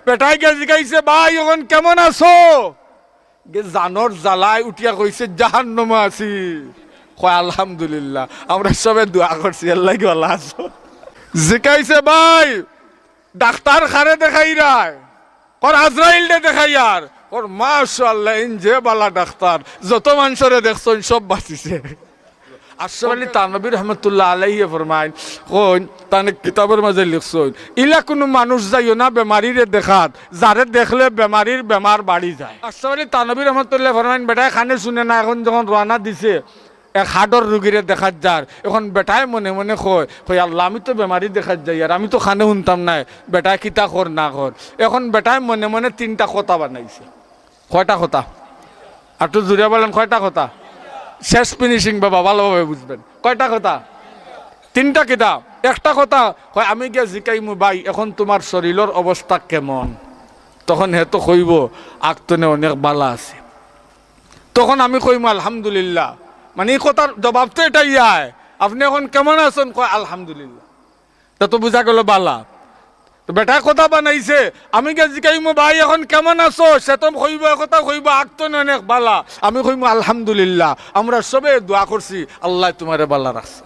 বেটাই গে জিগাইছে ভাই এখন কেমন আছো? গে জানর জ্বালায় উঠিয়া কইছে জাহান্নামে আছি। কয় আলহামদুলিল্লাহ, আমরা সবে দোয়া করছি আল্লাহ কি ভালো আছো। জিগাইছে ভাই ডাক্তার খারে দেখাই রায়, ওর আজরাইল দে দেখাই আর ওর মাশাআল্লাহ ইন যে বালা ডাক্তার যত মানুষরে দেখছেন সব বাঁচিছে। আশরাফ আলী থানভী রহমতুল্লাহ আলাইহি ফরমায় কোন তানে কিতাবের মাঝে লিখছেন ইলা কোনো মানুষ যাইও না বেমারিরে দেখাত, যারে দেখলে বেমার বাড়ি যায়। আশরাফ আলী থানভী রহমতুল্লাহ ফরমায় বেটায় খানে শুনে না, এখন যখন রওনা দিছে এক হার্টর রুগীরে দেখাত যার, এখন বেটায় মনে মনে কয় আল্লাহ আমি তো বেমারি দেখাত যাই আর আমি তো খানে শুনতাম না বেটায় কিতা কর না কর। এখন বেটায় মনে মনে তিনটা কথা বানাইছে। কয়টা কথা? আর তো জুড়ে বলেন কয়টা কথা? শেষ ফিনিশিং বাবা ভালোভাবে বুঝবেন। কয়টা কথা? তিনটা কিতাব। একটা কথা হয় আমি গিয়া জিকাইমু ভাই এখন তোমার শরীরের অবস্থা কেমন? তখন হে তো কইব আগতনে অনেক বালা আছে। তখন আমি কইমু আলহামদুলিল্লাহ। মানে এই কথার জবাব তো এটাই আয়, আপনি এখন কেমন আছেন? কয় আলহামদুলিল্লাহ। তা তো বুঝা গেল বালা। বেটা কথা বানাইছে আমি গে জিকাইমু ভাই এখন কেমন আছো? সে তো কইব কথা কইব আগতনে অনেক বালা, আমি কইমু আলহামদুলিল্লাহ আমরা সবে দোয়া করছি আল্লাহ তোমারে বালা রাখছে।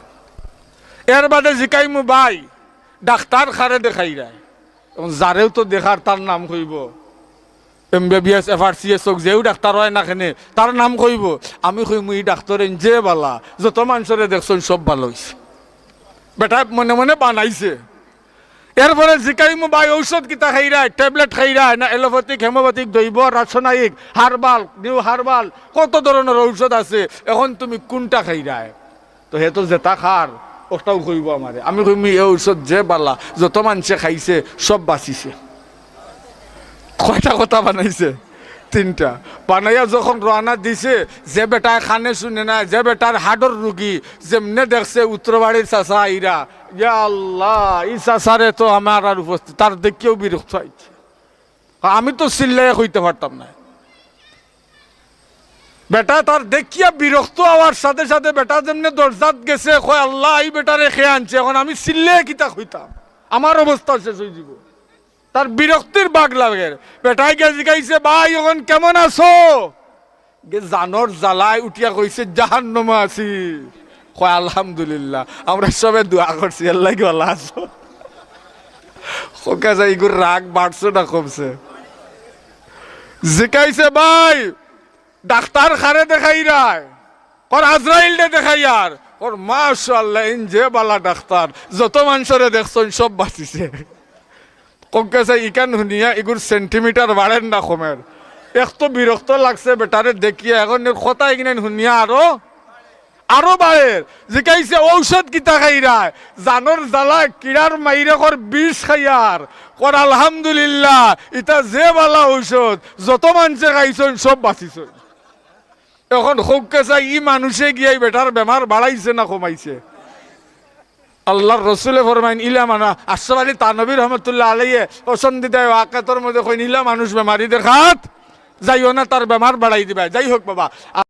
এর বাদে জিকাইমু ভাই ডাক্তার খারে দেখাই রায়, যারেও তো দেখার তার নাম কইব, MBBS FRCS হোক যেও ডাক্তার হয় না কেনে তার নাম কইব। আমি কইমু এই ডাক্তার যে বালা যত মানুষরে দেখছেন সব ভালো হয়েছে। বেটা মনে মনে বানাইছে। এরপরে জিকাইমু ভাই ঔষধ কিতা খাই রায়, ট্যাবলেট খাই রায় না এলোপ্যাথিক হেমোপ্যাথিক দৈব রাসায়নিক হারবাল নিউ হারবাল কত ধরনের ঔষধ আছে, এখন তুমি কোনটা খাই রায়? তো হে তো যেটা খার ওটাও কইব আমারে। আমি কইমি এই ঔষধ যে বালা যত মানুষে খাইছে সব বাঁচিছে। কয়টা কথা বানাইছে? তিনটা। বানাইয়া যখন রওনা দিছে যে বেটায় খানে শুনে না, যে বেটার হার্টের রুগী যেমনে দেখছে উত্তরবাড়ির চাষা ইরা ইয়া আল্লাহ এই চাষারে তো আমার আর উপস্থিত তার দেখিও বিরক্ত হয়েছে। আমি তো চিল্লাই হইতে পারতাম না। বেটা তার দেখিয়া বিরক্ত হওয়ার সাথে সাথে বেটা যেমনে দরজাত গেছে কয় আল্লাহ এই বেটারে খেয়ে আনছে, এখন আমি চিল্লাই কিতা হইতাম, আমার অবস্থা শেষ হয়ে যাব। তার বিরক্তির বাগ লাগে। বেটাই গে জিগাইছে ভাই এখন কেমন আছো? গে জানর জ্বালায় উঠিয়া কইছে জাহান্নামে আছি। কয় আলহামদুলিল্লাহ আমরা সবে দোয়া করছি আল্লাহ কি ভালো আছো। ওকে যাই এগুর রাগ বাড়ছে না কমছে? জিগাইছে ভাই ডাক্তার খারে দেখাই রায়, ওর আজরাইল দে দেখাই আর ওর মাশাআল্লাহ ইন যে বালা ডাক্তার যত মানুষরে দেখছেন সব বাঁচিছে। কঙ্কেছে ইকান শুনিয়া এগুর সেন্টিমিটার বাড়েন না কমের। এক তো বিরক্ত লাগছে বেটারে দেখিয়া, এখন কথা এখানে শুনিয়া আরো বাড়ের। জিকাইছে ঔষধ কিতা খাই রায়, জানর জ্বালা কিড়ার মাইরে কর বিষ খাইয়ার কর আলহামদুলিল্লাহ ইটা যে বালা ঔষধ যত মানুষে খাইছেন সব বাঁচিছেন। এখন হোককে চাই ই মানুষে গিয়াই বেটার বেমার বাড়াইছে না কমাইছে? আল্লাহর রসুলে ফরমাইন ইলা মানা আশরাফ আলী থানভী রহমতুল্লাহ আলাইহি পছন্দিত ওয়াকাতের মধ্যে কইন ইলা মানুষ বেমারি দেখাত যাইও না তার বেমার বাড়াই দিবা। যাই হোক বাবা।